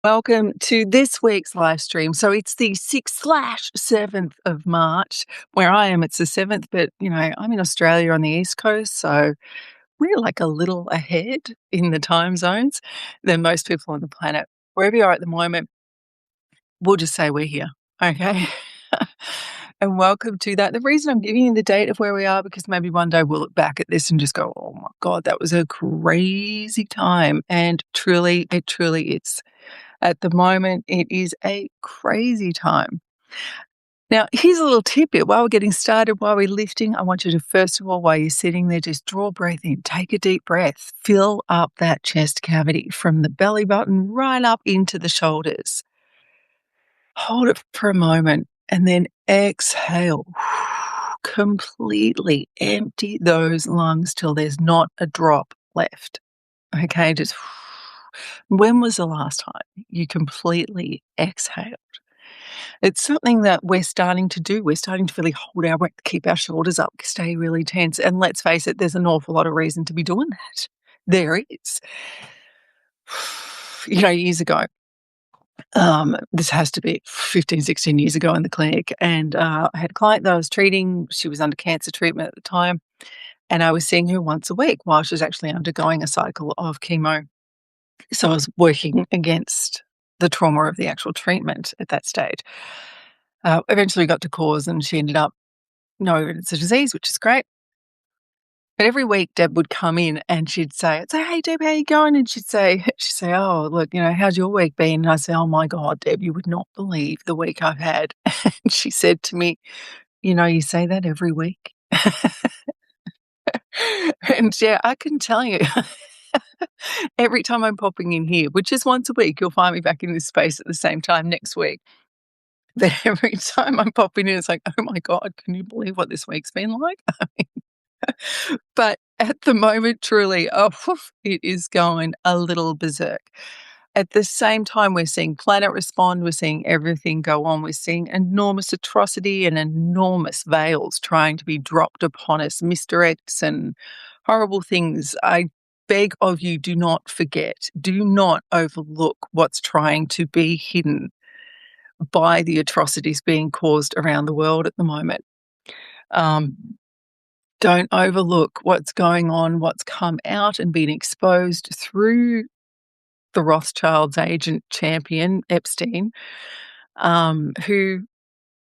Welcome to this week's live stream. So it's the 6/7th of March. Where I am, it's the 7th, but I'm in Australia on the East Coast, so we're like a little ahead in the time zones than most people on the planet. Wherever you are at the moment, we'll just say we're here. Okay. And welcome to that. The reason I'm giving you the date of where we are, because maybe one day we'll look back at this and just go, oh my God, that was a crazy time. And truly, it truly is. At the moment, it is a crazy time. Now, here's a little tidbit. While we're getting started, while we're lifting, I want you to, first of all, while you're sitting there, just draw a breath in, take a deep breath, fill up that chest cavity from the belly button right up into the shoulders. Hold it for a moment and then exhale. Completely empty those lungs till there's not a drop left. Okay, just when was the last time you completely exhaled? It's something that we're starting to do. We're starting to really hold our breath, keep our shoulders up, stay really tense. And let's face it, there's an awful lot of reason to be doing that. There is. Years ago, this has to be 15, 16 years ago in the clinic. And I had a client that I was treating. She was under cancer treatment at the time. And I was seeing her once a week while she was actually undergoing a cycle of chemo. So I was working against the trauma of the actual treatment at that stage. Eventually got to cause, and she ended up no evidence of disease, which is great. But every week Deb would come in and she'd say, "Hey Deb, how you going?" And she'd say, "Oh, look, how's your week been?" And I'd say, "Oh my God, Deb, you would not believe the week I've had." And she said to me, "You say that every week." And yeah, I can tell you, every time I'm popping in here, which is once a week, you'll find me back in this space at the same time next week. But every time I'm popping in, it's like, oh my God, can you believe what this week's been like? But at the moment, truly, it is going a little berserk. At the same time, we're seeing planet respond, we're seeing everything go on, we're seeing enormous atrocity and enormous veils trying to be dropped upon us, misdirects and horrible things. I beg of you, do not forget, do not overlook what's trying to be hidden by the atrocities being caused around the world at the moment. Don't overlook what's going on, what's come out and been exposed through the Rothschilds' agent champion, Epstein, who,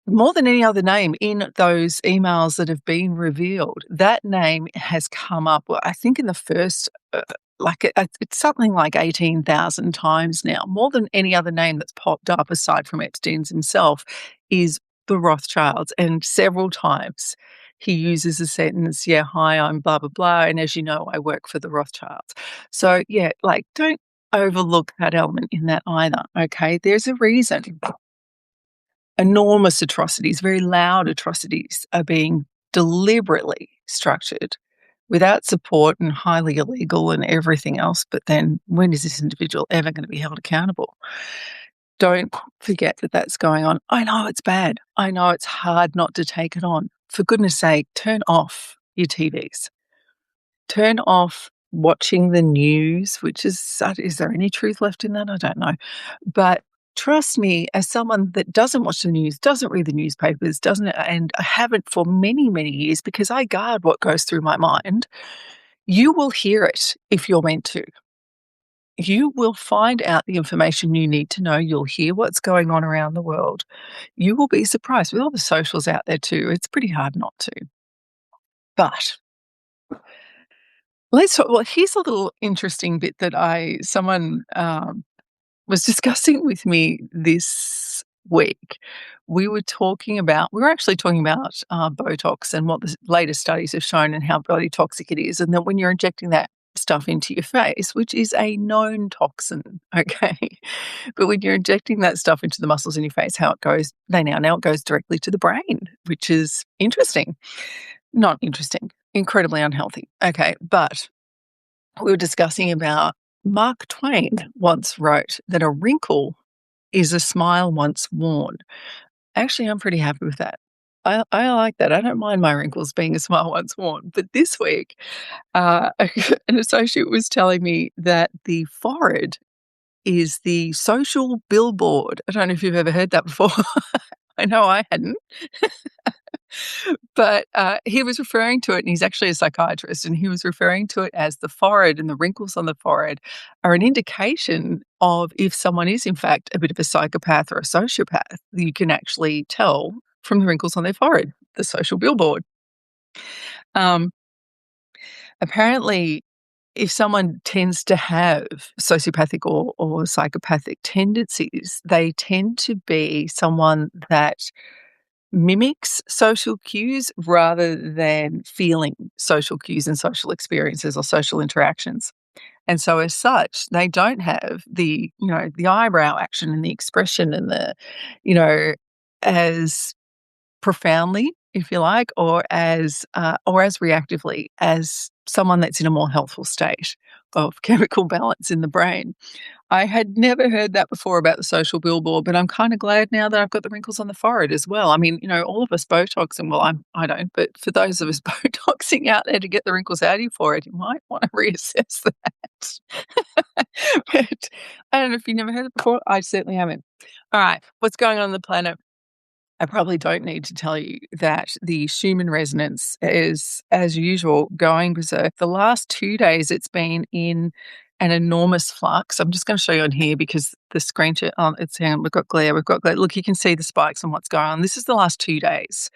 more than any other name in those emails that have been revealed, that name has come up, well, I think in the first, it's something like 18,000 times now. More than any other name that's popped up aside from Epstein's himself is the Rothschilds. And several times he uses the sentence, "Yeah, hi, I'm blah, blah, blah. And as you know, I work for the Rothschilds." So, yeah, don't overlook that element in that either. Okay. There's a reason enormous atrocities, very loud atrocities, are being deliberately structured without support and highly illegal and everything else. But then when is this individual ever going to be held accountable? Don't forget that that's going on. I know it's bad. I know it's hard not to take it on. For goodness sake, turn off your TVs. Turn off watching the news, which is there any truth left in that? I don't know. But trust me, as someone that doesn't watch the news, doesn't read the newspapers, and I haven't for many, many years because I guard what goes through my mind, you will hear it if you're meant to. You will find out the information you need to know. You'll hear what's going on around the world. You will be surprised with all the socials out there too. It's pretty hard not to. But here's a little interesting bit that someone was discussing with me this week. We were actually talking about Botox and what the latest studies have shown and how body toxic it is. And that when you're injecting that stuff into your face, which is a known toxin, okay, but when you're injecting that stuff into the muscles in your face, how it goes, now it goes directly to the brain, which is interesting. Not interesting, incredibly unhealthy. Okay, but we were discussing about Mark Twain once wrote that a wrinkle is a smile once worn. Actually, I'm pretty happy with that. I like that. I don't mind my wrinkles being a smile once worn. But this week, an associate was telling me that the forehead is the social billboard. I don't know if you've ever heard that before. I know I hadn't. But, he was referring to it, and he's actually a psychiatrist, and he was referring to it as the forehead and the wrinkles on the forehead are an indication of if someone is, in fact, a bit of a psychopath or a sociopath. You can actually tell from the wrinkles on their forehead, the social billboard. Um, Apparently, if someone tends to have sociopathic or psychopathic tendencies, they tend to be someone that mimics social cues rather than feeling social cues and social experiences or social interactions. And so as such, they don't have the eyebrow action and the expression and you know, as profoundly, if you like, or as reactively as someone that's in a more healthful state of chemical balance in the brain. I had never heard that before about the social billboard, but I'm kinda glad now that I've got the wrinkles on the forehead as well. I mean, all of us Botox and well, I don't, but for those of us Botoxing out there to get the wrinkles out of your forehead, you might wanna reassess that. But I don't know if you've never heard it before. I certainly haven't. Alright, what's going on the planet? I probably don't need to tell you that the Schumann resonance is, as usual, going berserk. The last 2 days, it's been in an enormous flux. I'm just gonna show you on here because the screenshot it's we've got glare, we've got glare. Look, you can see the spikes and what's going on. This is the last 2 days.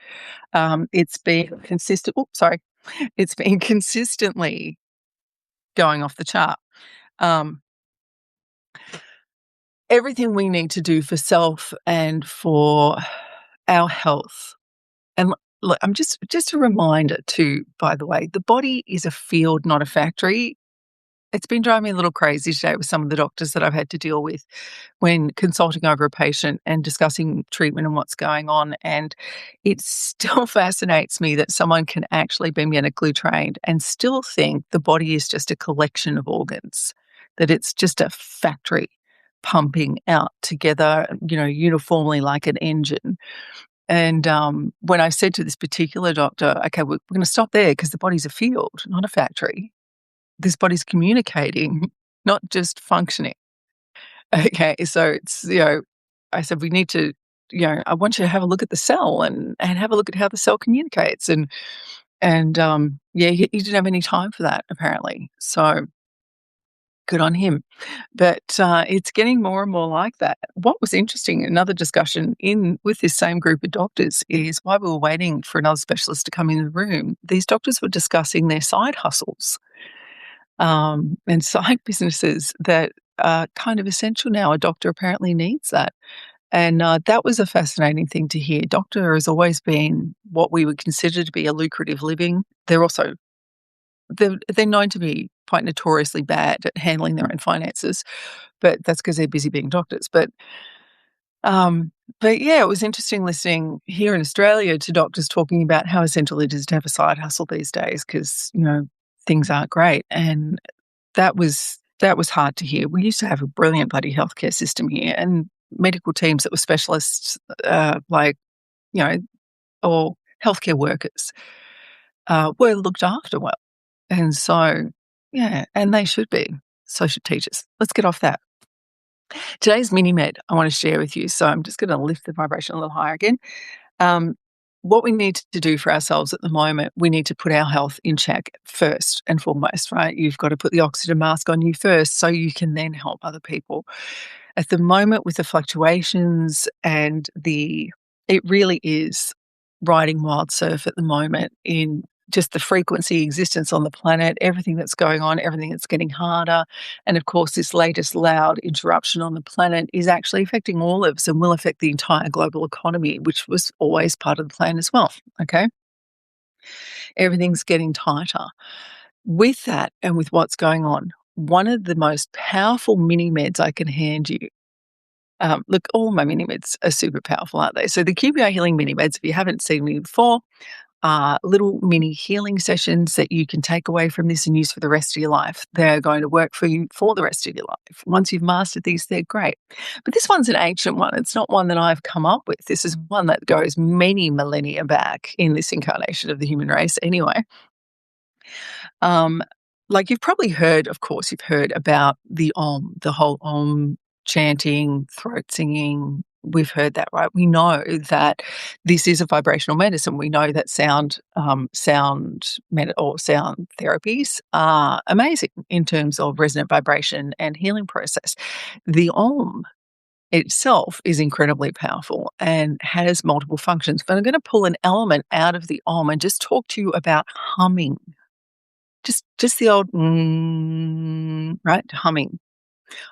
It's been consistent oops, sorry. It's been consistently going off the chart. Um, Everything we need to do for self and for our health. And look, I'm just a reminder too, by the way, the body is a field, not a factory. It's been driving me a little crazy today with some of the doctors that I've had to deal with when consulting over a patient and discussing treatment and what's going on. And it still fascinates me that someone can actually be medically trained and still think the body is just a collection of organs, that it's just a factory pumping out together, uniformly like an engine. And, when I said to this particular doctor, "Okay, we're gonna stop there because the body's a field, not a factory. This body's communicating, not just functioning." Okay, so I said, "We need to I want you to have a look at the cell and have a look at how the cell communicates." Yeah, he didn't have any time for that apparently. So good on him. But, it's getting more and more like that. What was interesting, another discussion in with this same group of doctors is while we were waiting for another specialist to come in the room, these doctors were discussing their side hustles, and side businesses that are kind of essential now. A doctor apparently needs that. And, that was a fascinating thing to hear. Doctor has always been what we would consider to be a lucrative living. They're known to be quite notoriously bad at handling their own finances, but that's because 'cause they're busy being doctors. Um, but yeah, it was interesting listening here in Australia to doctors talking about how essential it is to have a side hustle these days because things aren't great, and that was hard to hear. We used to have a brilliant bloody healthcare system here and medical teams that were specialists, like, you know, or healthcare workers, were looked after well. And so, yeah, and they should be. So should teachers. Let's get off that. Today's mini med I want to share with you. So I'm just going to lift the vibration a little higher again. Um, what we need to do for ourselves at the moment, we need to put our health in check first and foremost, right? You've got to put the oxygen mask on you first so you can then help other people. At the moment, with the fluctuations and it really is riding wild surf at the moment in just the frequency existence on the planet, everything that's going on, everything that's getting harder. And of course, this latest loud interruption on the planet is actually affecting all of us and will affect the entire global economy, which was always part of the plan as well. Okay. Everything's getting tighter. With that and with what's going on, one of the most powerful mini meds I can hand you. Look, all my mini meds are super powerful, aren't they? So the QBI healing mini meds, if you haven't seen me before, are little mini healing sessions that you can take away from this and use for the rest of your life. They're going to work for you for the rest of your life. Once you've mastered these, they're great. But this one's an ancient one. It's not one that I've come up with. This is one that goes many millennia back in this incarnation of the human race anyway. Um, like you've probably heard, of course, you've heard about the Om, the whole Om chanting, throat singing. We've heard that, right? We know that this is a vibrational medicine. We know that sound therapies are amazing in terms of resonant vibration and healing process. The Om itself is incredibly powerful and has multiple functions. But I'm going to pull an element out of the Om and just talk to you about humming. Just the old right, humming.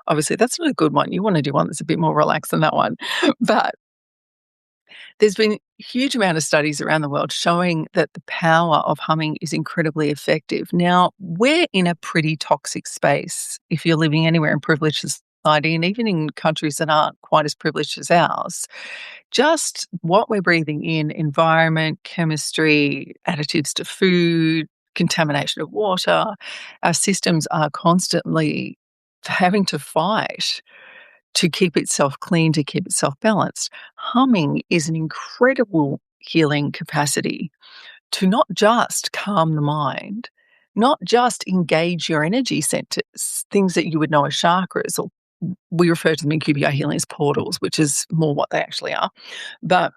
Obviously, that's not a good one. You wanna do one that's a bit more relaxed than that one. But there's been a huge amount of studies around the world showing that the power of humming is incredibly effective. Now, we're in a pretty toxic space if you're living anywhere in privileged society and even in countries that aren't quite as privileged as ours. Just what we're breathing in, environment, chemistry, additives to food, contamination of water, our systems are constantly having to fight to keep itself clean, to keep itself balanced. Humming is an incredible healing capacity to not just calm the mind, not just engage your energy centers, things that you would know as chakras, or we refer to them in QBI healing as portals, which is more what they actually are. But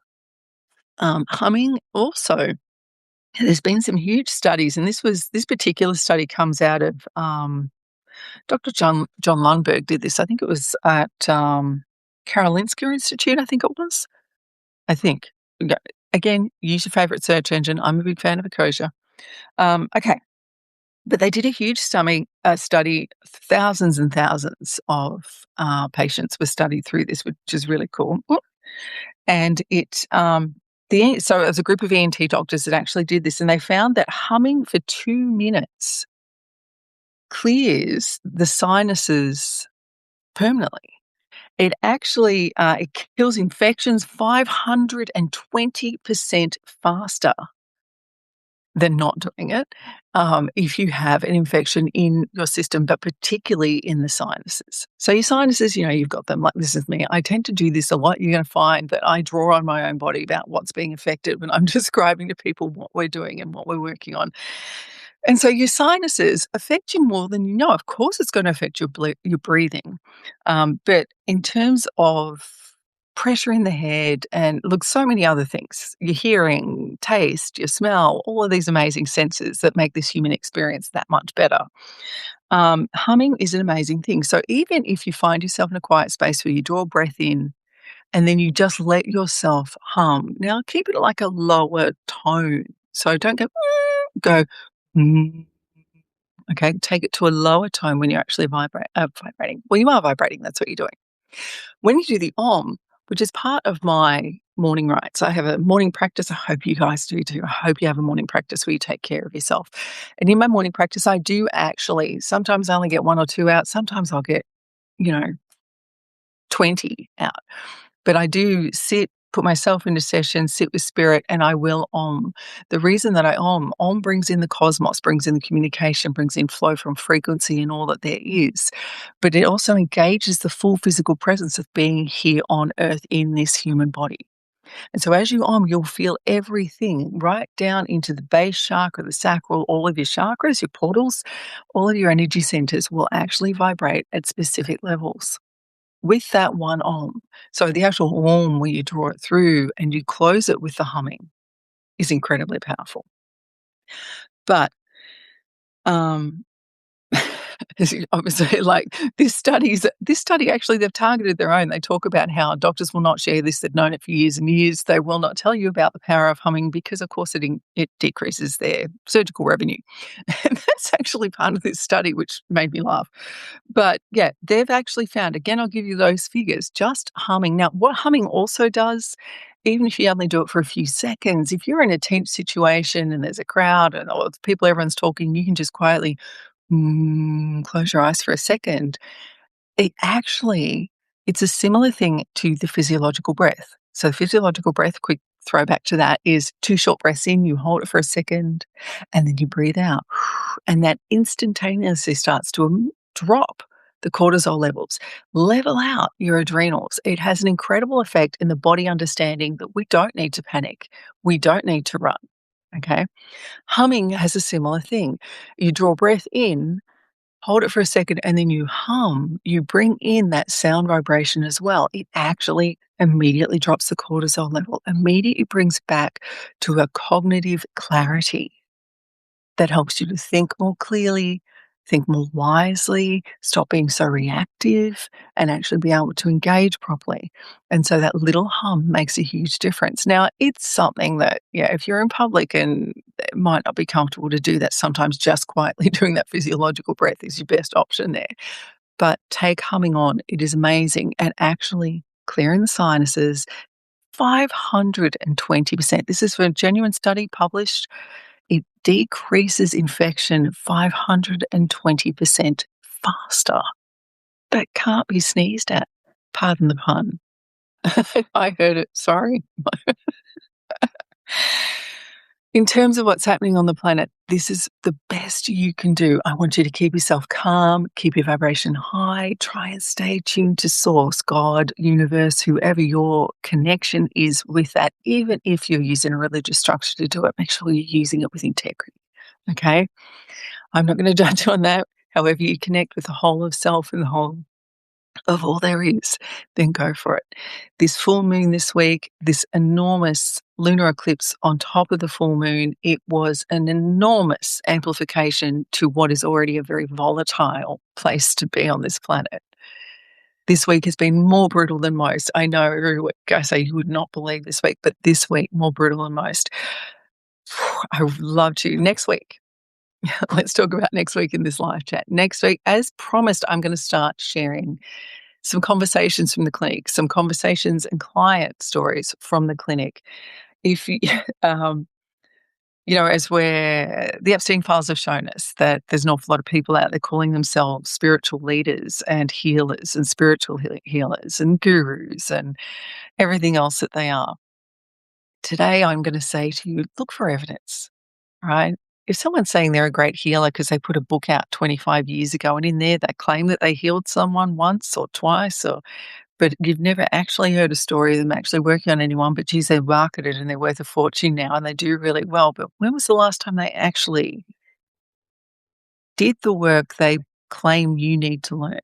humming also, there's been some huge studies, and this particular study comes out of Dr. John Lundberg did this. I think it was at Karolinska Institute. I think it was. I think. Yeah, again, use your favorite search engine. I'm a big fan of Ecosia. Okay, but they did a huge study. Thousands and thousands of patients were studied through this, which is really cool. And so it was a group of ENT doctors that actually did this, and they found that humming for 2 minutes clears the sinuses permanently. It actually it kills infections 520% faster than not doing it, if you have an infection in your system, but particularly in the sinuses. So your sinuses, you've got them, like this is me. I tend to do this a lot. You're going to find that I draw on my own body about what's being affected when I'm describing to people what we're doing and what we're working on. And so your sinuses affect you more than you know. Of course, it's going to affect your breathing. But in terms of pressure in the head and look, so many other things, your hearing, taste, your smell, all of these amazing senses that make this human experience that much better. Humming is an amazing thing. So even if you find yourself in a quiet space where you draw a breath in and then you just let yourself hum. Now keep it like a lower tone. So don't go, "Mm." Okay, take it to a lower tone when you're actually vibrating. Well, you are vibrating, that's what you're doing. When you do the Om, which is part of my morning rites, I have a morning practice. I hope you guys do too. I hope you have a morning practice where you take care of yourself. And in my morning practice, I do actually, sometimes I only get 1 or 2 out. Sometimes I'll get, you know, 20 out. But I do put myself into session, sit with spirit, and I will Om. The reason that I Om brings in the cosmos, brings in the communication, brings in flow from frequency and all that there is. But it also engages the full physical presence of being here on earth in this human body. And so as you Om, you'll feel everything right down into the base chakra, the sacral, all of your chakras, your portals, all of your energy centers will actually vibrate at specific levels with that one Om. So the actual Om where you draw it through and you close it with the humming is incredibly powerful. But um obviously, like this study actually they've targeted their own. They talk about how doctors will not share this. They've known it for years and years. They will not tell you about the power of humming because, of course, it decreases their surgical revenue. And that's actually part of this study, which made me laugh. But yeah, they've actually found, again, I'll give you those figures, just humming. Now, what humming also does, even if you only do it for a few seconds, if you're in a tense situation and there's a crowd and all the people, everyone's talking, you can just quietly close your eyes for a second. It's a similar thing to the physiological breath. So the physiological breath, quick throwback to that, is 2 short breaths in, you hold it for a second, and then you breathe out. And that instantaneously starts to drop the cortisol levels, level out your adrenals. It has an incredible effect in the body understanding that we don't need to panic. We don't need to run. Okay. Humming has a similar thing. You draw breath in, hold it for a second, and then you hum, you bring in that sound vibration as well. It actually immediately drops the cortisol level, immediately brings back to a cognitive clarity that helps you to think more clearly, think more wisely, stop being so reactive, and actually be able to engage properly. And so that little hum makes a huge difference. Now, it's something that, yeah, if you're in public and it might not be comfortable to do that, sometimes just quietly doing that physiological breath is your best option there. But take humming on, it is amazing and actually clearing the sinuses 520%. This is for a genuine study published. It decreases infection 520% faster. That can't be sneezed at. Pardon the pun. I heard it, sorry. In terms of what's happening on the planet, this is the best you can do. I want you to keep yourself calm, keep your vibration high, try and stay tuned to source, God, universe, whoever your connection is with that. Even if you're using a religious structure to do it, make sure you're using it with integrity. Okay? I'm not going to judge on that. However, you connect with the whole of self and the whole of all there is, then go for it. This full moon this week, this enormous lunar eclipse on top of the full moon, it was an enormous amplification to what is already a very volatile place to be on this planet. This week has been more brutal than most. I know every week I say you would not believe this week, but this week more brutal than most. I would love to. Next week, let's talk about next week in this live chat. Next week, as promised, I'm going to start sharing some conversations from the clinic, some conversations and client stories from the clinic. If you, um, as where the Epstein files have shown us that there's an awful lot of people out there calling themselves spiritual leaders and healers and spiritual healers and gurus and everything else that they are. Today, I'm going to say to you, look for evidence, right? If someone's saying they're a great healer because they put a book out 25 years ago and in there they claim that they healed someone once or twice, but you've never actually heard a story of them actually working on anyone, but geez, they're marketed and they're worth a fortune now and they do really well. But when was the last time they actually did the work they claim you need to learn?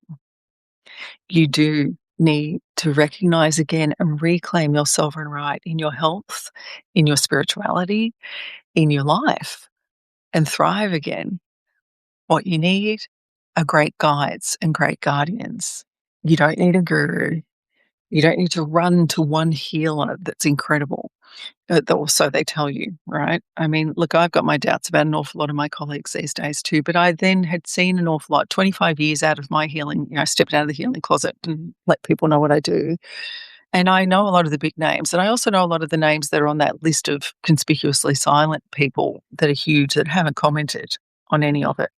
You do need to recognize again and reclaim your sovereign right in your health, in your spirituality, in your life, and thrive again. What you need are great guides and great guardians. You don't need a guru. You don't need to run to one healer that's incredible. So they tell you, right? I mean, look, I've got my doubts about an awful lot of my colleagues these days too, but I then had seen an awful lot, 25 years out of my healing, I stepped out of the healing closet and let people know what I do. And I know a lot of the big names. And I also know a lot of the names that are on that list of conspicuously silent people that are huge that haven't commented on any of it.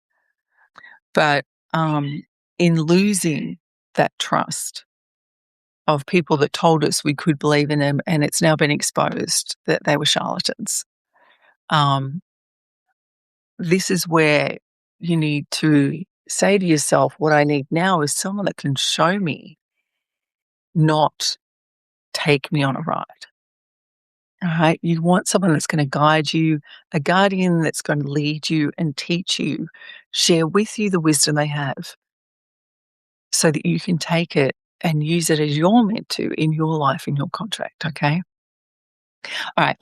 But in losing that trust of people that told us we could believe in them, and it's now been exposed that they were charlatans. Um, this is where you need to say to yourself, what I need now is someone that can show me, not take me on a ride. All right. You want someone that's going to guide you, a guardian that's going to lead you and teach you, share with you the wisdom they have so that you can take it and use it as you're meant to in your life, in your contract. Okay. All right.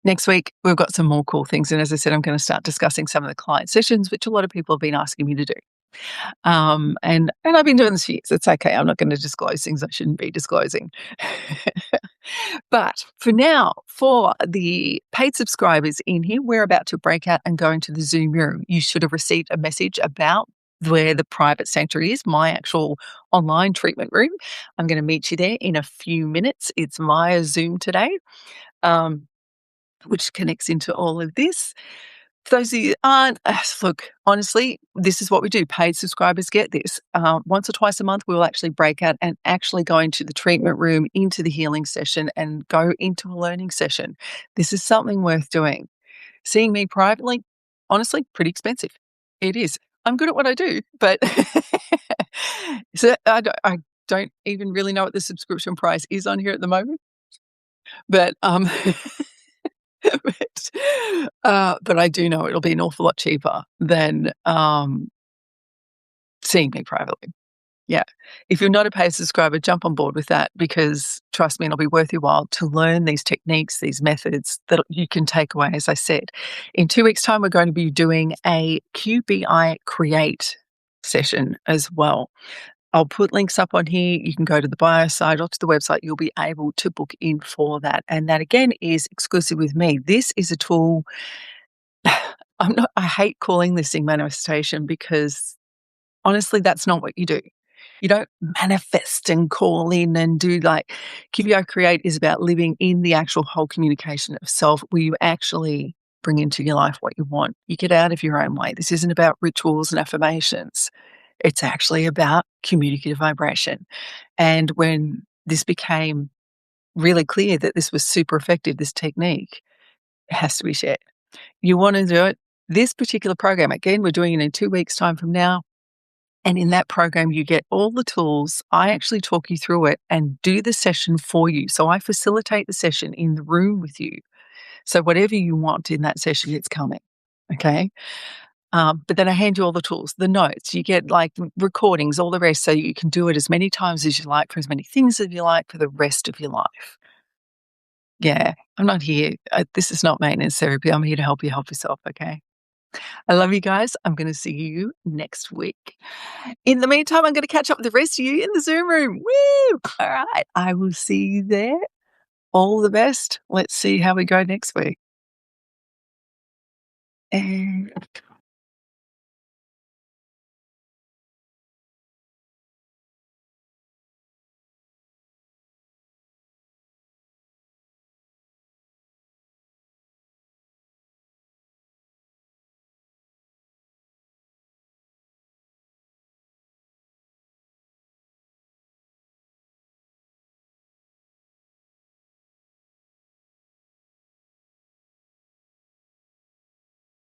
Next week, we've got some more cool things. And as I said, I'm going to start discussing some of the client sessions, which a lot of people have been asking me to do. And I've been doing this for years. It's okay. I'm not going to disclose things I shouldn't be disclosing. But for now, for the paid subscribers in here, we're about to break out and go into the Zoom room. You should have received a message about where the private sanctuary is, my actual online treatment room. I'm going to meet you there in a few minutes. It's via Zoom today. Which connects into all of this. For those of you that aren't, look, honestly, this is what we do. Paid subscribers get this. Once or twice a month, we will actually break out and actually go into the treatment room, into the healing session, and go into a learning session. This is something worth doing. Seeing me privately, honestly, pretty expensive. It is. I'm good at what I do, but so I don't even really know what the subscription price is on here at the moment. But but I do know it'll be an awful lot cheaper than seeing me privately. Yeah. If you're not a paid subscriber, jump on board with that because trust me, it'll be worth your while to learn these techniques, these methods that you can take away, as I said. In 2 weeks' time, we're going to be doing a QBI Create session as well. I'll put links up on here. You can go to the bio site or to the website. You'll be able to book in for that. And that again is exclusive with me. This is a tool. I hate calling this thing manifestation because honestly, that's not what you do. You don't manifest and call in and do like QBO Create is about living in the actual whole communication of self where you actually bring into your life what you want. You get out of your own way. This isn't about rituals and affirmations. It's actually about communicative vibration. And when this became really clear that this was super effective, this technique, it has to be shared. You want to do it. This particular program, again, we're doing it in 2 weeks' time from now. And in that program, you get all the tools. I actually talk you through it and do the session for you. So I facilitate the session in the room with you. So whatever you want in that session, it's coming. Okay. But then I hand you all the tools, the notes, you get like recordings, all the rest. So you can do it as many times as you like for as many things as you like for the rest of your life. Yeah. I'm not here. This is not maintenance therapy. I'm here to help you help yourself. Okay. I love you guys. I'm going to see you next week. In the meantime, I'm going to catch up with the rest of you in the Zoom room. Woo! All right. I will see you there. All the best. Let's see how we go next week. And